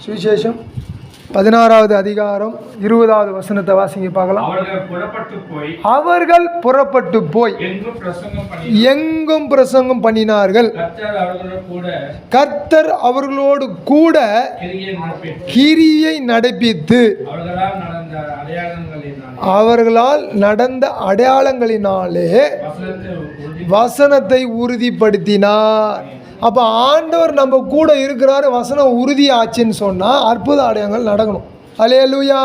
சுவிசேஷம் 16வது அதிகாரம் 20வது வசனத்தை வாசிங்க பார்க்கலாம். அவர்கள் புறப்பட்டு போய் எங்கும் பிரசங்கம் பண்ணினார்கள். கர்த்தர் அவர்களோடு கூட கிரியை நடப்பித்து அவர்களால் நடந்த அடையாளங்களினாலே வசனத்தை உறுதிப்படுத்தினார். அப்போ ஆண்டவர் நம்ம கூட இருக்கிறாரு, வசனம் உறுதி ஆச்சுன்னு சொன்னால் அற்புத அடையாளங்கள் நடக்கணும். அல்லேலூயா.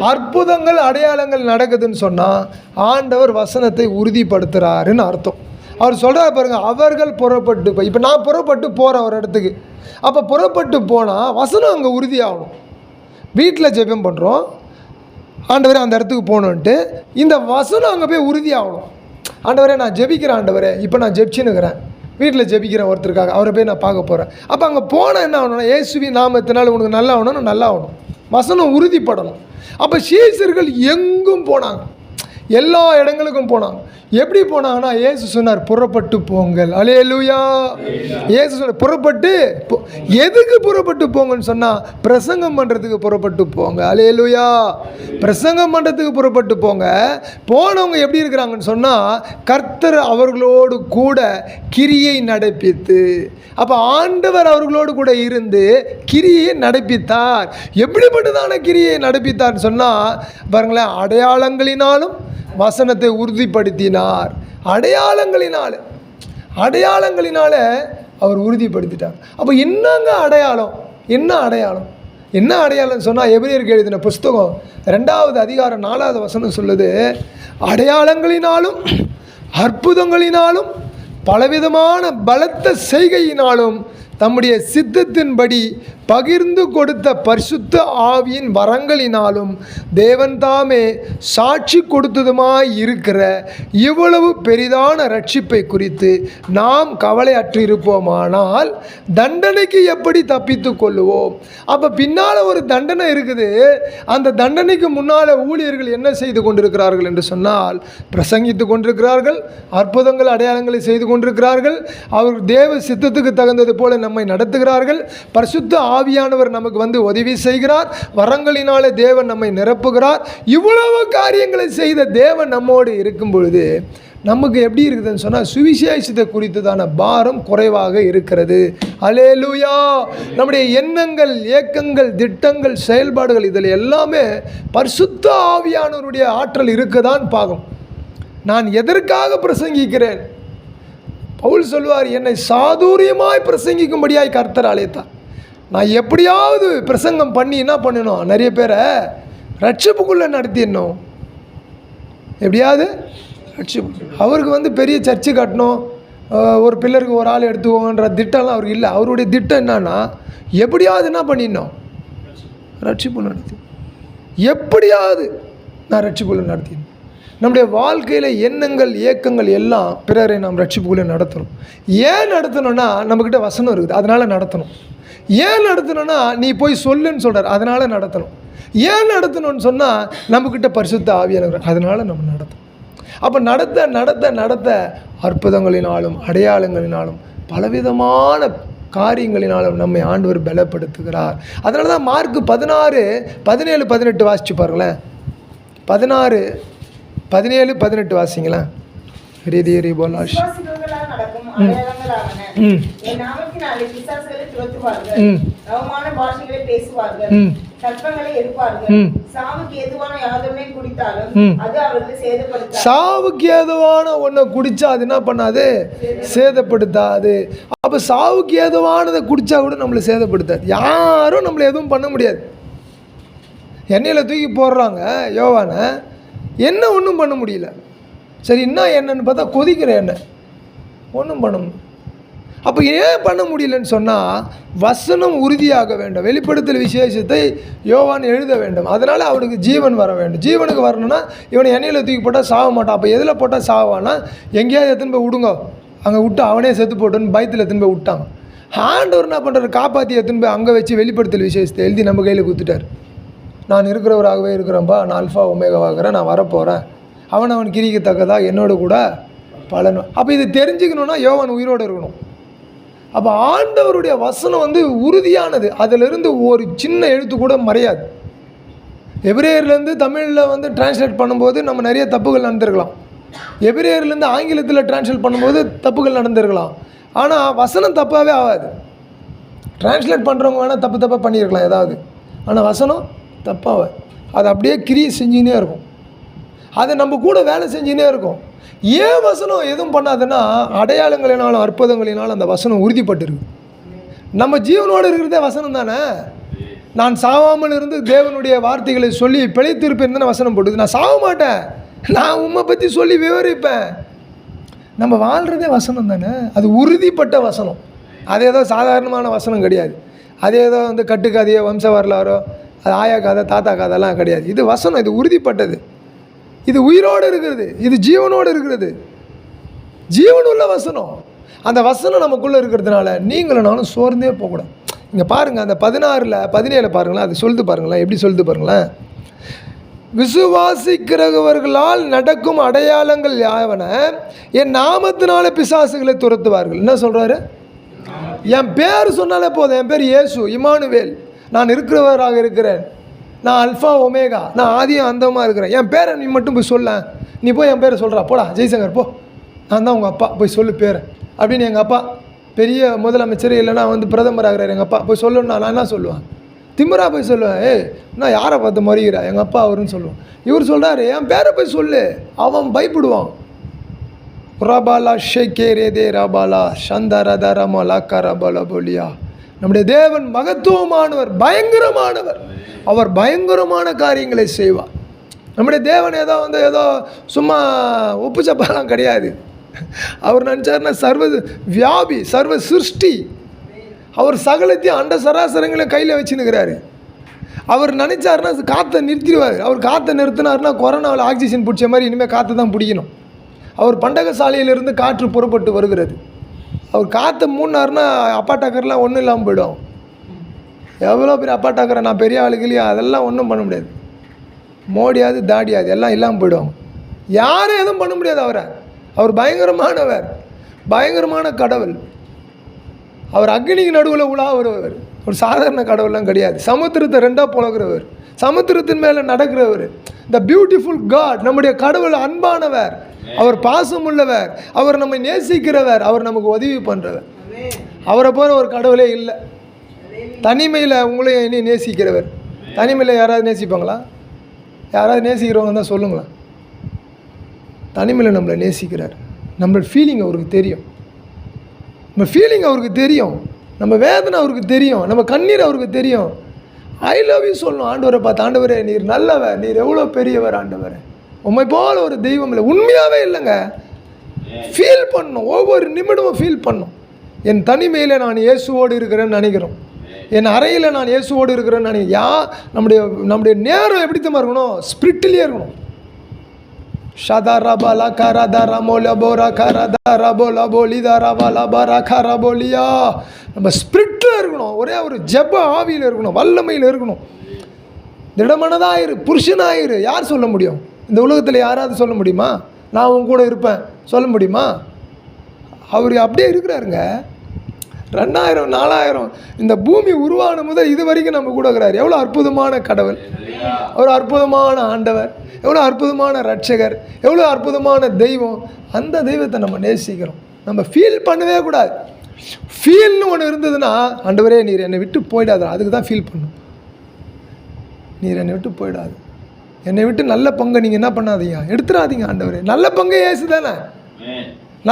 அற்புதங்கள் அடையாளங்கள் நடக்குதுன்னு சொன்னால் ஆண்டவர் வசனத்தை உறுதிப்படுத்துகிறாருன்னு அர்த்தம். அவர் சொல்கிறார் பாருங்க, அவர்கள் புறப்பட்டு போய், இப்போ நான் புறப்பட்டு போகிறேன் ஒரு இடத்துக்கு. அப்போ புறப்பட்டு போனால் வசனம் அங்கே உறுதியாகணும். வீட்டில் ஜெபம் பண்ணுறோம், ஆண்டவரே அந்த இடத்துக்கு போகணுன்ட்டு, இந்த வசனம் அங்கே போய் உறுதியாகணும். ஆண்டவரே நான் ஜெபிக்கிறேன், ஆண்டவரே இப்போ நான் ஜெபிச்சுன்னுக்கிறேன், வீட்டில் ஜெபிக்கிறேன் ஒருத்தருக்காக, அவரை போய் நான் பார்க்க போகிறேன். அப்போ அங்கே போனால் என்ன ஆகணும்னா, இயேசுவின் நாமத்தினால உனக்கு நல்லா ஆகணும், நல்லா ஆகணும், வசனம் உறுதிப்படணும். அப்போ சீசர்கள் எங்கும் போனாங்க, எல்லா இடங்களுக்கும் போனாங்க. எப்படி போனாங்கன்னா, இயேசு சொன்னார் புறப்பட்டு போங்கள். அல்லேலூயா. இயேசு சொன்னார் புறப்பட்டு எதுக்கு புறப்பட்டு போங்கன்னு சொன்னால் பிரசங்கம் பண்ணுறதுக்கு புறப்பட்டு போங்க. அல்லேலூயா. பிரசங்கம் பண்ணுறதுக்கு புறப்பட்டு போங்க. போனவங்க எப்படி இருக்கிறாங்கன்னு சொன்னால் கர்த்தர் அவர்களோடு கூட கிரியை நடப்பித்து. அப்போ ஆண்டவர் அவர்களோடு கூட இருந்து கிரியை நடப்பித்தார். எப்படிப்பட்டதான கிரியை நடப்பித்தார்னு சொன்னால் பாருங்களேன், அடையாளங்களினாலும் வசனத்தை உறுதிப்படுத்தினார். அடையாளங்களினால அவர் உறுதிப்படுத்திட்டார். அப்போ என்னங்க அடையாளம்? என்ன அடையாளம் சொன்னால் எபிரேயருக்கு எழுதின புஸ்தகம் 2வது அதிகாரம் 4வது வசனம் சொல்லுது, அடையாளங்களினாலும் அற்புதங்களினாலும் பலவிதமான பலத்த செய்கையினாலும் தம்முடைய சித்தத்தின்படி பகிர்ந்து கொடுத்த பரிசுத்த ஆவியின் வரங்களினாலும் தேவன் தாமே சாட்சி கொடுத்ததுமாய் இருக்கிற இவ்வளவு பெரிதான ரட்சிப்பை குறித்து நாம் கவலையற்றிருப்போமானால் தண்டனைக்கு எப்படி தப்பித்து கொள்ளுவோம்? அப்போ பின்னால் ஒரு தண்டனை இருக்குது. அந்த தண்டனைக்கு முன்னால் ஊழியர்கள் என்ன செய்து கொண்டிருக்கிறார்கள் என்று சொன்னால் பிரசங்கித்து கொண்டிருக்கிறார்கள், அற்புதங்கள் அடையாளங்களை செய்து கொண்டிருக்கிறார்கள், அவர் தேவ சித்தத்துக்கு தகுந்தது போல நம்மை நடத்துகிறார்கள், பரிசுத்த ஆவியானவர் நமக்கு வந்து உதவி செய்கிறார், வரங்களினாலே தேவன் நம்மை நிரப்புகிறார். இவ்வளவு காரியங்களை செய்த தேவன் நம்மோடு இருக்கும் பொழுது நமக்கு எப்படி இருக்குதுன்னு சொன்னால் சுவிசேஷத்தை குறித்ததான பாரம் குறைவாக இருக்கிறது. அல்லேலூயா. நம்முடைய எண்ணங்கள், ஏக்கங்கள், திட்டங்கள், செயல்பாடுகள் இதில் எல்லாமே பரிசுத்த ஆவியானவருடைய ஆற்றல் இருக்கதான் பார்க்கணும். நான் எதற்காக பிரசங்கிக்கிறேன்? பவுல் சொல்வார், என்னை சாதுரியமாய் பிரசங்கிக்கும்படியாய் கர்த்தர் அழைத்தார். நான் எப்படியாவது பிரசங்கம் பண்ணி என்ன பண்ணணும், நிறைய பேரை ரட்சிப்புக்குள்ளே நடத்திடணும். எப்படியாவது ரட்சிப்பு. அவருக்கு வந்து பெரிய சர்ச்சு கட்டணும், ஒரு பில்லருக்கு ஒரு ஆள் எடுத்துக்கோங்கன்ற திட்டம்லாம் அவருக்கு இல்லை. அவருடைய திட்டம் என்னன்னா, எப்படியாவது என்ன பண்ணிடணும், ரட்சிப்பு நடத்தி, எப்படியாவது நான் ரட்சிப்புக்குள்ளே நடத்திடணும். நம்முடைய வாழ்க்கையில் எண்ணங்கள், ஏக்கங்கள் எல்லாம் பிறரை நாம் ரட்சிப்புக்குள்ளே நடத்தணும். ஏன் நடத்தணும்னா நம்மக்கிட்ட வசனம் இருக்குது, அதனால் நடத்தணும். ஏன் நடத்தணும்னா நீ போய் சொல்லுன்னு சொல்கிறார், அதனால் நடத்தணும். ஏன் நடத்தணும்னு சொன்னால் நம்மக்கிட்ட பரிசுத்த ஆவியானவர், அதனால் நம்ம நடத்தணும். அப்போ நடத்த அற்புதங்களினாலும் அடையாளங்களினாலும் பலவிதமான காரியங்களினாலும் நம்மை ஆண்டவர் பலப்படுத்துகிறார். அதனால தான் மார்க் 16, 17, 18 வாசிச்சு பாருங்களேன். 16, 17, 18 வாசிங்களேன். ரீதி போலாஷ். சாவுக்கு ஏதுவான ஒன்றை குடிச்சா அது என்ன பண்ணாது, சேதப்படுத்தாது. அப்ப சாவுக்கு ஏதுவானதை குடிச்சா கூட நம்மளை சேதப்படுத்தாது. யாரும் நம்மளை எதுவும் பண்ண முடியாது. எண்ணெயில் தூக்கி போடுறாங்க யோவானை, என்ன ஒன்றும் பண்ண முடியல. சரி, என்ன என்னன்னு பார்த்தா கொதிக்கிற எண்ணெய், ஒன்றும் பண்ண முடியும். அப்போ ஏன் பண்ண முடியலன்னு சொன்னால் வசனம் உறுதியாக வேண்டும். வெளிப்படுத்தல் விசேஷத்தை யோவான் எழுத வேண்டும். அதனால் அவனுக்கு ஜீவன் வர வேண்டும். ஜீவனுக்கு வரணும்னா இவனை எண்ணெயில் தூக்கி போட்டால் சாக மாட்டான். அப்போ எதில் போட்டால் சாவானா, எங்கேயாவது எடுத்துன்னு போய் விடுங்க, அங்கே விட்டு அவனே செத்து போட்டுன்னு பயத்தில் எடுத்துன்னு போய் விட்டாங்க. ஆண்டவர் என்ன பண்ணுறாரு, காப்பாற்றி எடுத்துன்னு போய் அங்கே வச்சு வெளிப்படுத்தல் விசேஷத்தை எழுதி நம்ம கையில் கொடுத்துட்டார். நான் இருக்கிறவராகவே இருக்கிறேன்ப்பா, நான் அல்ஃபா ஒமேகாவாகிறேன், நான் வரப்போகிறேன், அவன் கிரிக்கத்தக்கதா என்னோட கூட பலன். அப்போ இது தெரிஞ்சுக்கணுன்னா யோவான் உயிரோடு இருக்கணும். அப்போ ஆண்டவருடைய வசனம் வந்து உறுதியானது. அதிலிருந்து ஒரு சின்ன எழுத்து கூட மறையாது. எபிரேயர்லேருந்து தமிழில் வந்து டிரான்ஸ்லேட் பண்ணும்போது நம்ம நிறைய தப்புகள் நடந்திருக்கலாம். எபிரேயர்லேருந்து ஆங்கிலத்தில் டிரான்ஸ்லேட் பண்ணும்போது தப்புகள் நடந்திருக்கலாம். ஆனால் வசனம் தப்பாகவே ஆகாது. டிரான்ஸ்லேட் பண்ணுறவங்க வேணால் தப்பாக பண்ணியிருக்கலாம் ஏதாவது, ஆனால் வசனம் தப்பாக அது அப்படியே கிரியை செஞ்சுக்கினே இருக்கும். அது நம்ம கூட வேலை செஞ்சுக்கினே இருக்கும். ஏன் வசனம் எதுவும் பண்ணாதுன்னா, அடையாளங்களினாலும் அற்புதங்களினாலும் அந்த வசனம் உறுதிப்பட்டிருக்கு. நம்ம ஜீவனோடு இருக்கிறதே வசனம் தானே. நான் சாவாமல் இருந்து தேவனுடைய வார்த்தைகளை சொல்லி பிழைத்திருப்பேன் வசனம் போட்டுது. நான் சாக மாட்டேன், நான் உண்மை பற்றி சொல்லி விவரிப்பேன். நம்ம வாழ்கிறதே வசனம் தானே. அது உறுதிப்பட்ட வசனம். அது ஏதோ சாதாரணமான வசனம் கிடையாது. அது ஏதோ வந்து கட்டுக்கதையோ வம்ச வரலாறோ அது ஆயா கதை தாத்தா கதைலாம் கிடையாது. இது வசனம், இது உறுதிப்பட்டது, இது உயிரோடு இருக்கிறது, இது ஜீவனோடு இருக்கிறது, ஜீவனுள்ள வசனம். அந்த வசனம் நமக்குள்ளே இருக்கிறதுனால நீங்களும் நானும் சோர்ந்தே போகக்கூடாது. இங்கே பாருங்கள், அந்த 16-17 பாருங்களேன், அது சொல்லுது பாருங்களேன், எப்படி சொல்லுது பாருங்களேன். விசுவாசிக்கிறவர்களால் நடக்கும் அடையாளங்கள் யாவன, என் நாமத்தினால பிசாசுகளை துரத்துவார்கள். என்ன சொல்கிறாரு? என் பேர் சொன்னாலே போதும். என் பேர் இயேசு, இமானுவேல், நான் இருக்கிறவராக இருக்கிறேன், நான் அல்ஃபா ஒமேகா, நான் ஆதியும் அந்தமாக இருக்கிறேன். என் பேரை நீ மட்டும் போய் சொல்ல. நீ போய் என் பேரை சொல்கிறா, போடா ஜெய்சங்கர் போ, நான் தான் உங்கள் அப்பா, போய் சொல்லு பேரை அப்படின்னு. எங்கள் அப்பா பெரிய முதலமைச்சர் இல்லைனா வந்து பிரதமர் ஆகிறார், எங்கள் அப்பா போய் சொல்லணும்னா நான் என்ன சொல்லுவேன்? திமிரா போய் சொல்லுவேன், ஏய் நான் யாரை பார்த்து மறிகிறா, எங்கள் அப்பா அவருன்னு சொல்லுவேன். இவர் சொல்கிறாரு என் பேரை போய் சொல்லு, அவன் பயப்படுவான். ரபாலா ஷேகே ரேதே ரபாலா சந்தரதரமலா கரபல போலியா. நம்முடைய தேவன் மகத்துவமானவர், பயங்கரமானவர். அவர் பயங்கரமான காரியங்களை செய்வார். நம்முடைய தேவன் ஏதோ சும்மா உப்பு சப்பாலாம் கிடையாது. அவர் நினச்சாருன்னா சர்வ வியாபி, சர்வ சிருஷ்டி. அவர் சகலத்தையும் அண்ட சராசரங்களை கையில் வச்சுன்னுக்கிறாரு. அவர் நினச்சாருன்னா காற்றை நிறுத்திடுவார். அவர் காற்றை நிறுத்தினார்னா கொரோனாவில் ஆக்சிஜன் பிடிச்ச மாதிரி இனிமேல் காற்றை தான் பிடிக்கணும். அவர் பண்டகசாலையிலிருந்து காற்று புறப்பட்டு வருகிறது. அவர் காற்றை மூடினார்னா அப்பாட்டாக்கர்லாம் ஒன்றும் இல்லாமல் போய்டும். எவ்வளோ பெரிய அப்பாட்டாக்கரை, நான் பெரிய ஆளுகளையா, அதெல்லாம் ஒன்றும் பண்ண முடியாது. மோடியாது தாடியாது எல்லாம் இல்லாமல் போய்டும். யாரும் எதுவும் பண்ண முடியாது அவரை. அவர் பயங்கரமானவர், பயங்கரமான கடவுள். அவர் அக்னிக்கு நடுவில் உலாவுறவர். ஒரு சாதாரண கடவுள்லாம் கிடையாது. சமுத்திரத்தை ரெண்டாக புலகிறவர், சமுத்திரத்தின் மேலே நடக்கிறவர். The beautiful God. நம்முடைய கடவுள் அன்பானவர், அவர் பாசம் உள்ளவர், அவர் நம்மை நேசிக்கிறவர், அவர் நமக்கு உதவி பண்ணுறவர். அவரை போல ஒரு கடவுளே இல்லை. தனிமையில் உங்களையும் இனி நேசிக்கிறவர். தனிமையில் யாராவது நேசிப்பாங்களா? யாராவது நேசிக்கிறவங்க தான் சொல்லுங்களேன். தனிமையில் நம்மளை நேசிக்கிறார். நம்மளோட ஃபீலிங் அவருக்கு தெரியும். நம்ம ஃபீலிங் அவருக்கு தெரியும். நம்ம வேதனை அவருக்கு தெரியும். நம்ம கண்ணீர் அவருக்கு தெரியும். ஐ லவ் யூ சொல்லணும் ஆண்டவரை பார்த்து. ஆண்டவரே நீர் நல்லவர், நீர் எவ்வளோ பெரியவர் ஆண்டவரே, உண்மை போல ஒரு தெய்வம் இல்லை. உண்மையாகவே இல்லைங்க. ஃபீல் பண்ணணும், ஒவ்வொரு நிமிடமும் ஃபீல் பண்ணணும். என் தனிமையில் நான் இயேசுவோடு இருக்கிறேன்னு நினைக்கிறோம். என் அறையில் நான் இயேசுவோடு இருக்கிறேன்னு நினைக்கிறேன். நம்முடைய நேரம் எப்படி தான் இருக்கணும்? ஸ்பிரிட்லேயே இருக்கணும். ஷதரபல கரதரமோல போரா கரதரபோல போலிதரபல பர கரபோலியா. நம்ம ஸ்பிரிட்டில் இருக்கணும். ஒரே ஒரு ஜெப ஆவியில் இருக்கணும், வல்லமையில் இருக்கணும். திடமனதாயிரு, புருஷனாயிரு. யார் சொல்ல முடியும்? இந்த உலகத்தில் யாராவது சொல்ல முடியுமா? நான் உன் கூட இருப்பேன் சொல்ல முடியுமா? அவர் அப்படியே இருக்கிறாருங்க. 2000 4000 இந்த பூமி உருவான முதல் இது வரைக்கும் நம்ம கூட இருக்கிறார். எவ்வளோ அற்புதமான கடவுள், ஒரு அற்புதமான ஆண்டவர், எவ்வளோ அற்புதமான ரட்சகர், எவ்வளோ அற்புதமான தெய்வம். அந்த தெய்வத்தை நம்ம நேசிக்கிறோம். நம்ம ஃபீல் பண்ணவே கூடாது. ஃபீல்னு ஒன்று இருந்ததுன்னா, ஆண்டவரே நீர் என்னை விட்டு போயிடாது, அதுக்கு தான் ஃபீல் பண்ணும். நீர் என்னை விட்டு போயிடாது, என்னை விட்டு நல்ல பங்கை நீங்கள் என்ன பண்ணாதீங்க, எடுத்துடாதீங்க ஆண்டவரே. நல்ல பங்கை ஏசு தானே,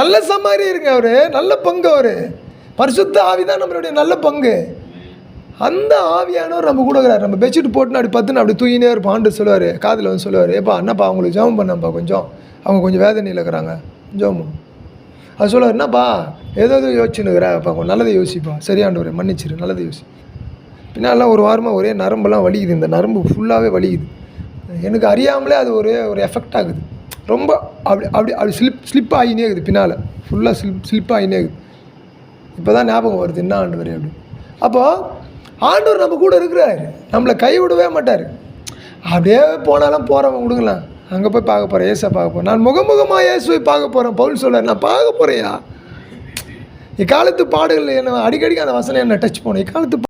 நல்ல சமாரி இருங்க. அவர் நல்ல பங்கு, அவர் பரிசுத்த ஆவி தான் நம்மளுடைய நல்ல பங்கு. அந்த ஆவியானவர் நம்ம கூட இருக்கிறார். நம்ம பெட்ஷீட் போட்டுன்னு அப்படி பத்துன்னு அப்படி தூங்கினே இருப்போம். ஆண்டு சொல்லுவார், காதில் வந்து சொல்லுவார், ஏப்பா என்னப்பா அவங்களுக்கு ஜெபம் பண்ணப்பா, கொஞ்சம் அவங்க கொஞ்சம் வேதனையில் இருக்கிறாங்க, ஜெபம். அது சொல்லுவார், என்னப்பா ஏதோ யோசிச்சுன்னுக்கிறப்பா, கொஞ்சம் நல்லதை யோசிப்பா, சரியாண்டவரே மன்னிச்சிரு, நல்லதை யோசி. பின்னாலாம் ஒரு வாரமாக ஒரே நரம்பெல்லாம் வலிக்குது, இந்த நரம்பு ஃபுல்லாகவே வலிக்குது. எனக்கு அறியாமலே அது ஒரு எஃபெக்ட் ஆகுது. ரொம்ப அப்படி அப்படி அப்படி ஸ்லிப் ஆகினே இருக்குது, பின்னால் ஃபுல்லாக ஸ்லிப் ஆகினே இருக்குது. இப்போ தான் ஞாபகம் வருது, என்ன ஆண்டவர் அப்படி. அப்போது ஆண்டவர் நம்ம கூட இருக்கிறாரு, நம்மளை கைவிடவே மாட்டார். அப்படியே போனாலும் போகிறவங்க கொடுங்களாம், அங்கே போய் பார்க்க போகிறேன், ஏசை பார்க்க போகிறேன், நான் முகமுகமாக இயேசுவை பார்க்க போகிறேன். பவுல் சொல்கிறார், நான் பார்க்க போகிறேயா, இக்காலத்து பாடுகள் என்ன அடிக்கடி அந்த வசனம் என்ன டச் பண்ணும். இக்காலத்து